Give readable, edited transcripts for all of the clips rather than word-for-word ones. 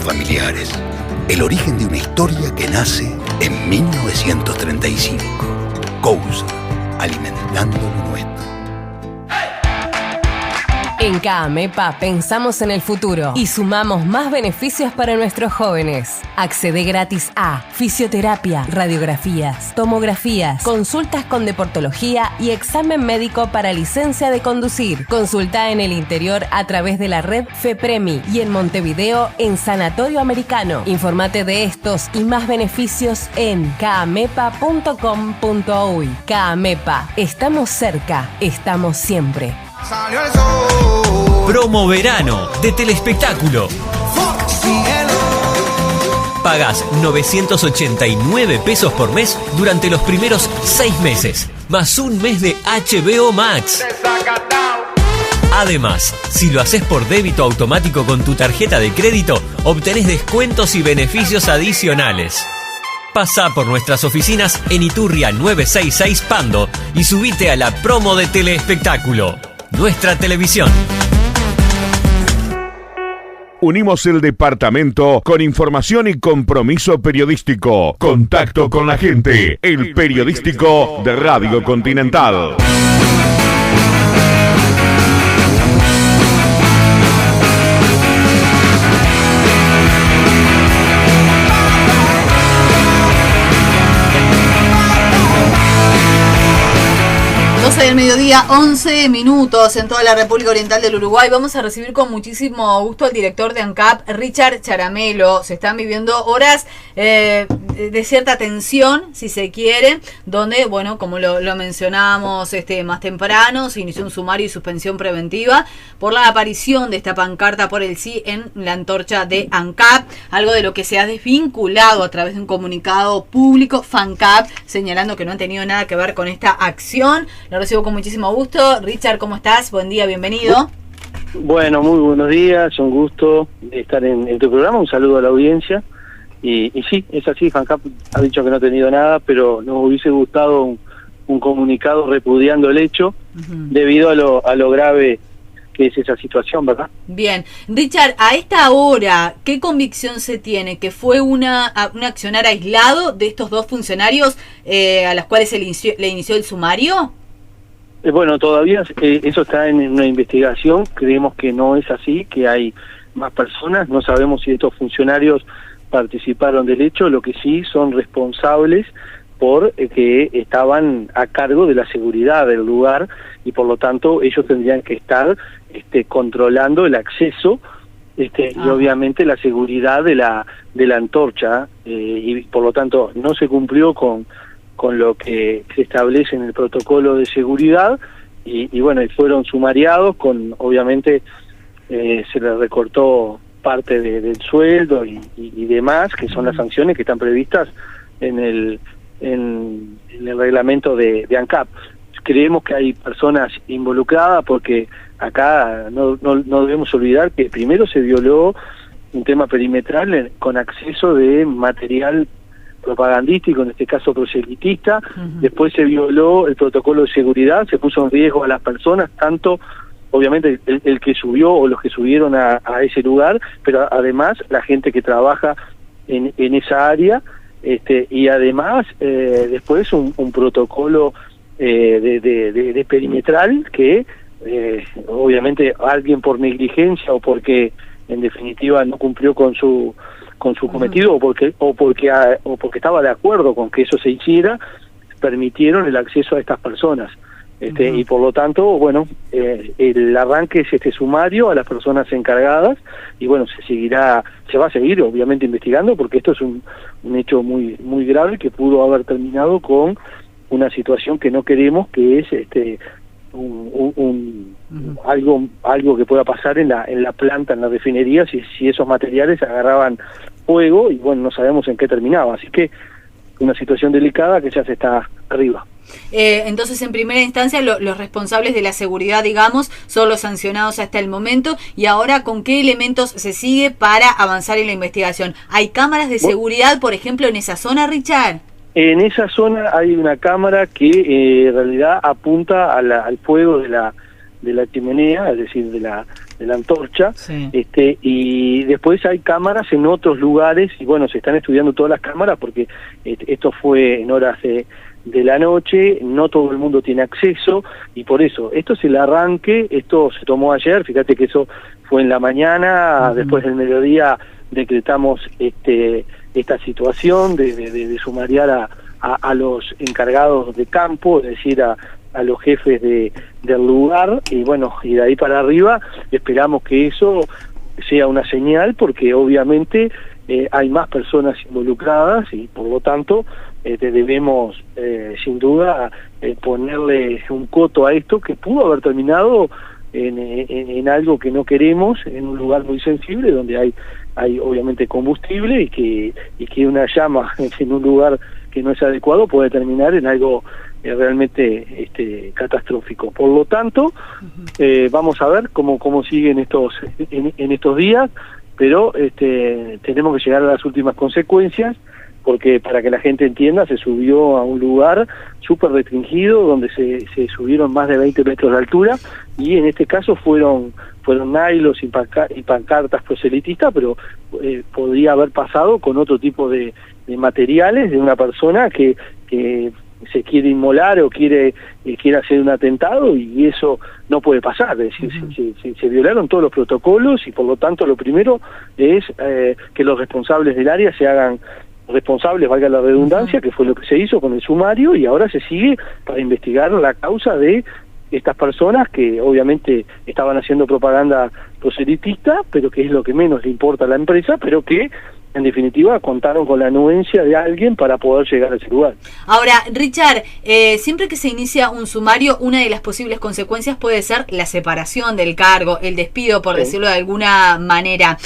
familiares. El origen de una historia que nace en 1935. Cousa, alimentando lo nuestro. En CAAMEPA pensamos en el futuro y sumamos más beneficios para nuestros jóvenes. Accede gratis a fisioterapia, radiografías, tomografías, consultas con deportología y examen médico para licencia de conducir. Consulta en el interior a través de la red FEPREMI y en Montevideo en Sanatorio Americano. Infórmate de estos y más beneficios en caamepa.com.uy. CAAMEPA, estamos cerca, estamos siempre. Promo verano de Telespectáculo. Pagás 989 pesos por mes durante los primeros 6 meses, más un mes de HBO Max. Además, si lo haces por débito automático con tu tarjeta de crédito, obtenés descuentos y beneficios adicionales. Pasá por nuestras oficinas en Iturria 966 Pando y subite a la promo de Telespectáculo. Nuestra televisión. Unimos el departamento con información y compromiso periodístico. Contacto con la gente. El periodístico de Radio Continental. Del mediodía, 11 minutos en toda la República Oriental del Uruguay. Vamos a recibir con muchísimo gusto al director de ANCAP, Richard Charamelo. Se están viviendo horas de cierta tensión, si se quiere, donde, bueno, como lo mencionábamos más temprano, se inició un sumario y suspensión preventiva por la aparición de esta pancarta por el sí en la antorcha de ANCAP, algo de lo que se ha desvinculado a través de un comunicado público, FANCAP, señalando que no han tenido nada que ver con esta acción. Lo recibo con muchísimo gusto. Richard, ¿cómo estás? Buen día, bienvenido. Bueno, muy buenos días, un gusto estar en tu programa, un saludo a la audiencia. Y sí, es así, FANCAP ha dicho que no ha tenido nada, pero nos hubiese gustado un comunicado repudiando el hecho, debido a lo grave que es esa situación, ¿verdad? Bien. Richard, a esta hora, ¿qué convicción se tiene? ¿Que fue un accionar aislado de estos dos funcionarios a los cuales le inició el sumario? Bueno, todavía eso está en una investigación. Creemos que no es así, que hay más personas. No sabemos si estos funcionarios participaron del hecho. Lo que sí son responsables por que estaban a cargo de la seguridad del lugar y por lo tanto ellos tendrían que estar controlando el acceso y obviamente la seguridad de la antorcha y por lo tanto no se cumplió con lo que se establece en el protocolo de seguridad y bueno, y fueron sumariados con, obviamente, se les recortó parte del sueldo y demás, que son las sanciones que están previstas en el reglamento de ANCAP. Creemos que hay personas involucradas porque acá no debemos olvidar que primero se violó un tema perimetral con acceso de material propagandístico, en este caso proselitista. Después se violó el protocolo de seguridad, se puso en riesgo a las personas, tanto obviamente el que subió o los que subieron a ese lugar, pero además la gente que trabaja en esa área, y además después un protocolo de perimetral que obviamente alguien por negligencia o porque en definitiva no cumplió con su cometido o porque estaba de acuerdo con que eso se hiciera, permitieron el acceso a estas personas. Y por lo tanto, bueno, el arranque es este sumario a las personas encargadas y bueno, se va a seguir obviamente investigando porque esto es un hecho muy muy grave que pudo haber terminado con una situación que no queremos, que es algo que pueda pasar en la planta, en la refinería, si esos materiales agarraban fuego y bueno, no sabemos en qué terminaba, así que una situación delicada que ya se está arriba. Entonces, en primera instancia, los responsables de la seguridad, digamos, son los sancionados hasta el momento. Y ahora, ¿con qué elementos se sigue para avanzar en la investigación? ¿Hay cámaras de seguridad, por ejemplo, en esa zona, Richard? En esa zona hay una cámara que en realidad apunta al fuego de la chimenea, es decir, de la antorcha, Sí. Y después hay cámaras en otros lugares, y bueno, se están estudiando todas las cámaras porque esto fue en horas de la noche, no todo el mundo tiene acceso, y por eso, esto es el arranque, esto se tomó ayer, fíjate que eso fue en la mañana, después del mediodía decretamos esta situación de sumariar a los encargados de campo, es decir, a los jefes del lugar, y bueno, y de ahí para arriba esperamos que eso sea una señal, porque obviamente hay más personas involucradas y por lo tanto debemos sin duda ponerle un coto a esto, que pudo haber terminado en algo que no queremos, en un lugar muy sensible donde hay obviamente combustible, y que una llama en un lugar que no es adecuado puede terminar en algo realmente catastrófico. Por lo tanto, vamos a ver cómo siguen en estos días, pero tenemos que llegar a las últimas consecuencias, porque para que la gente entienda, se subió a un lugar súper restringido, donde se subieron más de 20 metros de altura, y en este caso fueron nailos y pancartas proselitistas, pero podría haber pasado con otro tipo de materiales de una persona que se quiere inmolar o quiere hacer un atentado, y eso no puede pasar. Es decir, se violaron todos los protocolos, y por lo tanto lo primero es que los responsables del área se hagan responsables, valga la redundancia, que fue lo que se hizo con el sumario, y ahora se sigue para investigar la causa de estas personas que obviamente estaban haciendo propaganda proselitista, pero que es lo que menos le importa a la empresa, pero que en definitiva contaron con la anuencia de alguien para poder llegar a ese lugar. Ahora, Richard, siempre que se inicia un sumario, una de las posibles consecuencias puede ser la separación del cargo, el despido, por decirlo de alguna manera.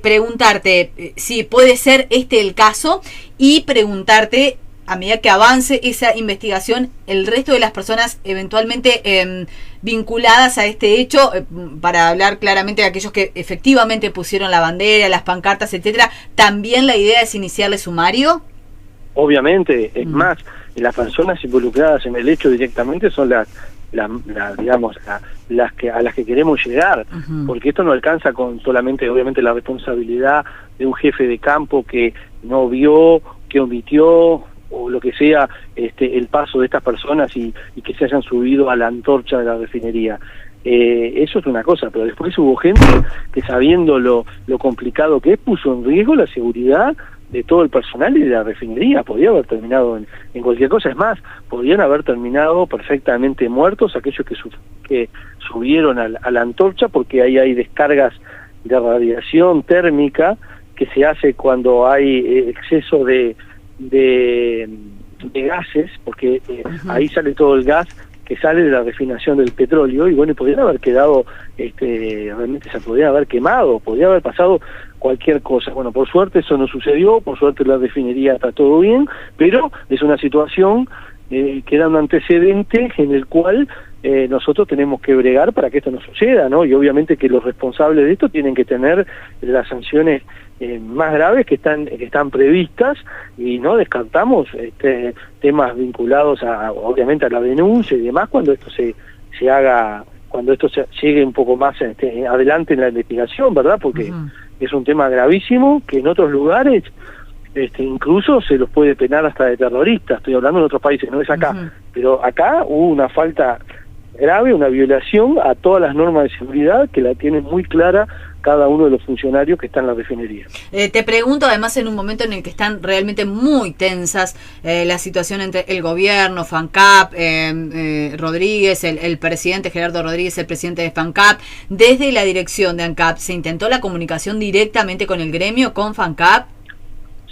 Preguntarte si puede ser el caso, y preguntarte, a medida que avance esa investigación, el resto de las personas eventualmente vinculadas a este hecho, para hablar claramente de aquellos que efectivamente pusieron la bandera, las pancartas, etcétera, ¿también la idea es iniciarle sumario? Obviamente, es más, las personas involucradas en el hecho directamente son las que a las que queremos llegar, porque esto no alcanza con solamente, obviamente, la responsabilidad de un jefe de campo que no vio, que omitió, o lo que sea, el paso de estas personas y que se hayan subido a la antorcha de la refinería. Eso es una cosa, pero después hubo gente que, sabiendo lo complicado que es, puso en riesgo la seguridad de todo el personal y de la refinería. Podía haber terminado en cualquier cosa. Es más, podían haber terminado perfectamente muertos aquellos que subieron a la antorcha, porque ahí hay descargas de radiación térmica que se hace cuando hay exceso de gases, porque ahí sale todo el gas que sale de la refinación del petróleo, y bueno, podrían haber quedado, realmente se podría haber quemado, podría haber pasado cualquier cosa. Bueno, por suerte eso no sucedió, por suerte la refinería está todo bien, pero es una situación que era un antecedente en el cual nosotros tenemos que bregar para que esto no suceda, ¿no? Y obviamente que los responsables de esto tienen que tener las sanciones más graves que están previstas, y no descartamos temas vinculados obviamente a la denuncia y demás cuando esto se haga, cuando esto llegue un poco más adelante en la investigación, ¿verdad? Porque es un tema gravísimo que en otros lugares incluso se los puede penar hasta de terroristas. Estoy hablando en otros países, no es acá, pero acá hubo una falta grave, una violación a todas las normas de seguridad que la tienen muy clara cada uno de los funcionarios que están en la refinería. Te pregunto, además, en un momento en el que están realmente muy tensas la situación entre el gobierno, FANCAP, Rodríguez, el presidente Gerardo Rodríguez, el presidente de FANCAP, desde la dirección de ANCAP, ¿se intentó la comunicación directamente con el gremio, con FANCAP?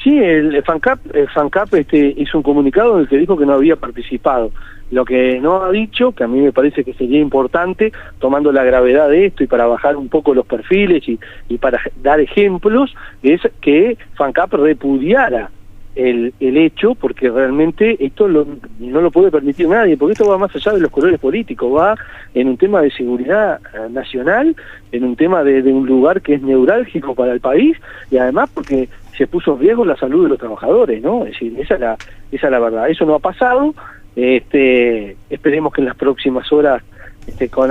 Sí, el FANCAP hizo un comunicado en el que dijo que no había participado. Lo que no ha dicho, que a mí me parece que sería importante, tomando la gravedad de esto y para bajar un poco los perfiles y para dar ejemplos, es que FANCAP repudiara el hecho, porque realmente esto no lo puede permitir nadie, porque esto va más allá de los colores políticos, va en un tema de seguridad nacional, en un tema de un lugar que es neurálgico para el país, y además porque se puso en riesgo la salud de los trabajadores, ¿no? Es decir, esa es la verdad. Eso no ha pasado. Esperemos que en las próximas horas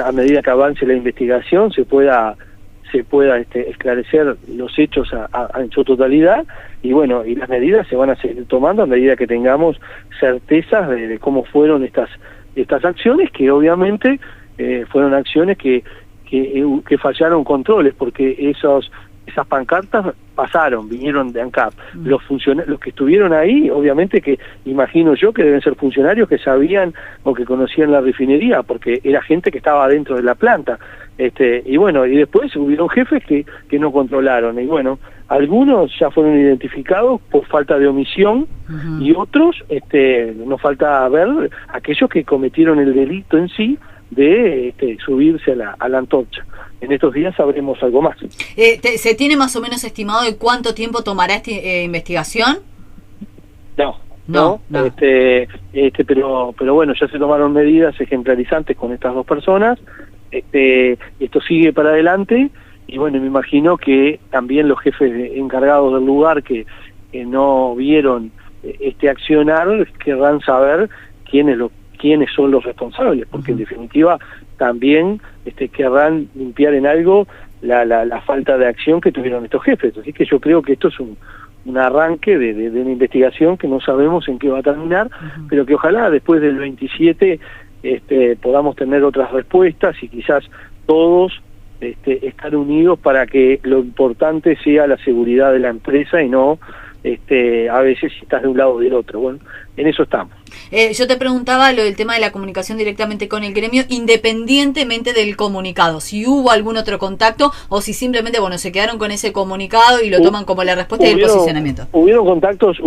a medida que avance la investigación se pueda esclarecer los hechos en su totalidad, y bueno, y las medidas se van a seguir tomando a medida que tengamos certezas de cómo fueron estas acciones, que obviamente fueron acciones que fallaron controles, porque esas pancartas vinieron de ANCAP. Los que estuvieron ahí, obviamente que imagino yo que deben ser funcionarios que sabían o que conocían la refinería, porque era gente que estaba dentro de la planta. Y bueno, y después hubieron jefes que no controlaron, y bueno, algunos ya fueron identificados por falta de omisión, y otros nos falta ver aquellos que cometieron el delito en sí de subirse a la antorcha. En estos días sabremos algo más. ¿Se tiene más o menos estimado de cuánto tiempo tomará esta investigación? No. Pero bueno, ya se tomaron medidas ejemplarizantes con estas dos personas. Esto sigue para adelante, y bueno, me imagino que también los jefes encargados del lugar que no vieron este accionar querrán saber quiénes son los responsables, porque en definitiva también querrán limpiar en algo la falta de acción que tuvieron estos jefes. Así que yo creo que esto es un arranque de una investigación que no sabemos en qué va a terminar, pero que ojalá después del 27 podamos tener otras respuestas, y quizás todos estar unidos para que lo importante sea la seguridad de la empresa, y no a veces si estás de un lado o del otro. Bueno, en eso estamos. Yo te preguntaba lo del tema de la comunicación directamente con el gremio, independientemente del comunicado, si hubo algún otro contacto o si simplemente se quedaron con ese comunicado y lo toman como la respuesta del posicionamiento. Hubieron contactos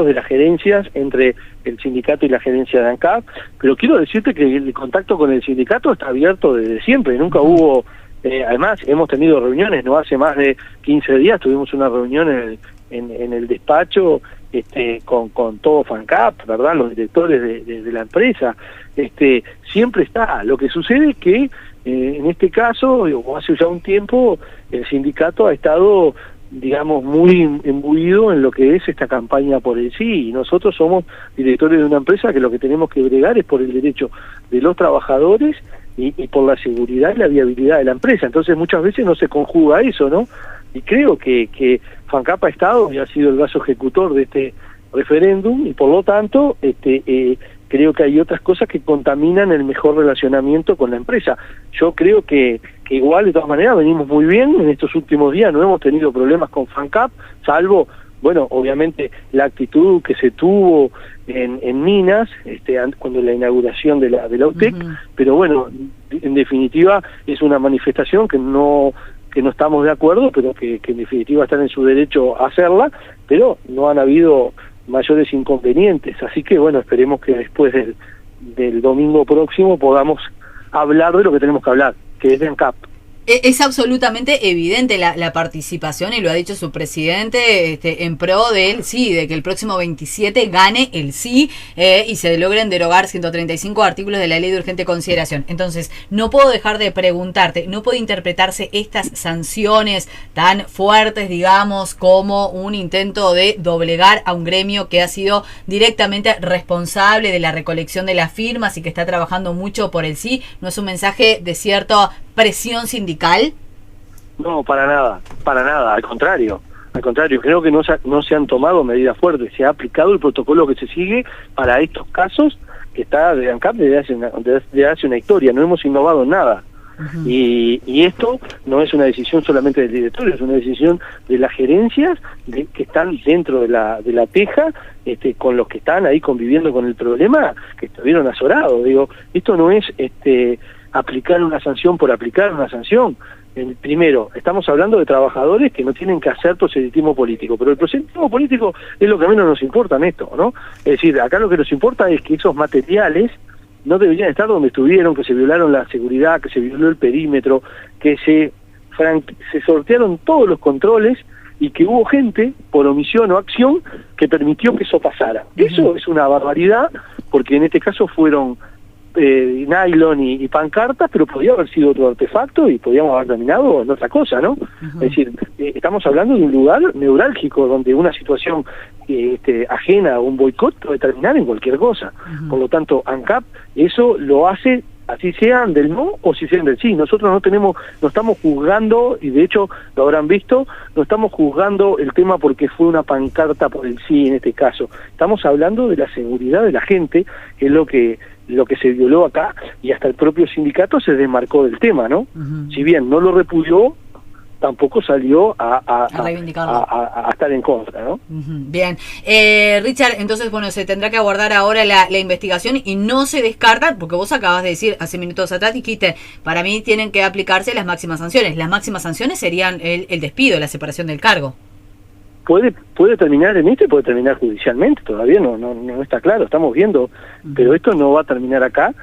de las gerencias entre el sindicato y la gerencia de ANCAP, pero quiero decirte que el contacto con el sindicato está abierto desde siempre, nunca hubo. Además, hemos tenido reuniones, no hace más de 15 días tuvimos una reunión en el despacho con todo FANCAP, ¿verdad? Los directores de la empresa. Siempre está. Lo que sucede es que en este caso, o hace ya un tiempo, el sindicato ha estado, digamos, muy imbuido en lo que es esta campaña por el sí, y nosotros somos directores de una empresa que lo que tenemos que bregar es por el derecho de los trabajadores y por la seguridad y la viabilidad de la empresa. Entonces muchas veces no se conjuga eso, ¿no? Y creo que FANCAP ha estado y ha sido el brazo ejecutor de este referéndum, y por lo tanto creo que hay otras cosas que contaminan el mejor relacionamiento con la empresa. Yo creo que igual, de todas maneras, venimos muy bien en estos últimos días, no hemos tenido problemas con FANCAP, salvo, bueno, obviamente la actitud que se tuvo en Minas, cuando la inauguración de la UTEC, pero bueno, en definitiva es una manifestación que no estamos de acuerdo, pero que en definitiva están en su derecho a hacerla, pero no han habido mayores inconvenientes. Así que bueno, esperemos que después del domingo próximo podamos hablar de lo que tenemos que hablar, que es de ANCAP. Es absolutamente evidente la participación, y lo ha dicho su presidente, en pro del sí, de que el próximo 27 gane el sí, y se logren derogar 135 artículos de la ley de urgente consideración. Entonces, no puedo dejar de preguntarte, ¿no puede interpretarse estas sanciones tan fuertes, digamos, como un intento de doblegar a un gremio que ha sido directamente responsable de la recolección de las firmas y que está trabajando mucho por el sí? ¿No es un mensaje de cierta presión sindical? No, para nada, al contrario, creo que no se han tomado medidas fuertes, se ha aplicado el protocolo que se sigue para estos casos, que está de ANCAP desde hace una historia, no hemos innovado en nada. Y esto no es una decisión solamente del directorio, es una decisión de las gerencias que están dentro de la teja, con los que están ahí conviviendo con el problema, que estuvieron azorados. Digo, esto no es aplicar una sanción por aplicar una sanción. Primero, estamos hablando de trabajadores que no tienen que hacer proselitismo político, pero el proselitismo político es lo que menos nos importa en esto, ¿no? Es decir, acá lo que nos importa es que esos materiales no deberían estar donde estuvieron, que se violaron la seguridad, que se violó el perímetro, que se sortearon todos los controles, y que hubo gente, por omisión o acción, que permitió que eso pasara. Eso es una barbaridad, porque en este caso fueron nylon y pancartas, pero podía haber sido otro artefacto y podíamos haber terminado en otra cosa, ¿no? Es decir, estamos hablando de un lugar neurálgico donde una situación ajena a un boicot puede terminar en cualquier cosa. Por lo tanto, ANCAP eso lo hace así sean del no o si sean del sí. Nosotros no estamos juzgando, y de hecho lo habrán visto, no estamos juzgando el tema porque fue una pancarta por el sí en este caso. Estamos hablando de la seguridad de la gente, que es lo que se violó acá, y hasta el propio sindicato se desmarcó del tema, ¿no? Si bien no lo repudió, tampoco salió a estar en contra, ¿no? Bien. Richard, entonces, bueno, se tendrá que abordar ahora la investigación y no se descarta, porque vos acabas de decir hace minutos atrás, dijiste, para mí tienen que aplicarse las máximas sanciones. Las máximas sanciones serían el despido, la separación del cargo. Puede terminar puede terminar judicialmente, todavía no está claro, estamos viendo, pero esto no va a terminar acá,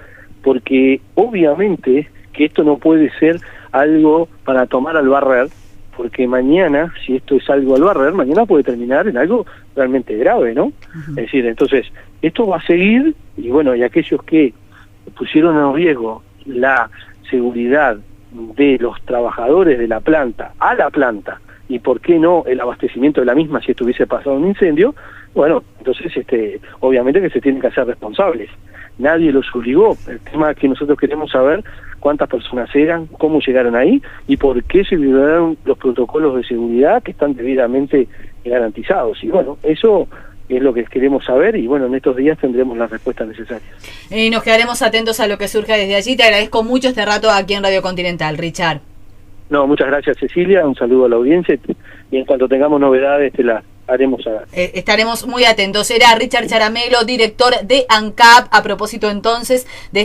porque obviamente que esto no puede ser algo para tomar al barrer, porque mañana, si esto es algo al barrer, mañana puede terminar en algo realmente grave, ¿no? Es decir, entonces, esto va a seguir, y bueno, y aquellos que pusieron en riesgo la seguridad de los trabajadores de la planta, a la planta, y por qué no el abastecimiento de la misma si estuviese pasado un incendio, bueno, entonces obviamente que se tienen que hacer responsables. Nadie los obligó. El tema es que nosotros queremos saber cuántas personas eran, cómo llegaron ahí y por qué se violaron los protocolos de seguridad que están debidamente garantizados. Y bueno, eso es lo que queremos saber, y bueno, en estos días tendremos las respuestas necesarias. Y nos quedaremos atentos a lo que surja desde allí. Te agradezco mucho este rato aquí en Radio Continental, Richard. No, muchas gracias, Cecilia, un saludo a la audiencia, y en cuanto tengamos novedades te las haremos saber. Estaremos muy atentos. Era Richard Charamelo, director de ANCAP, a propósito entonces de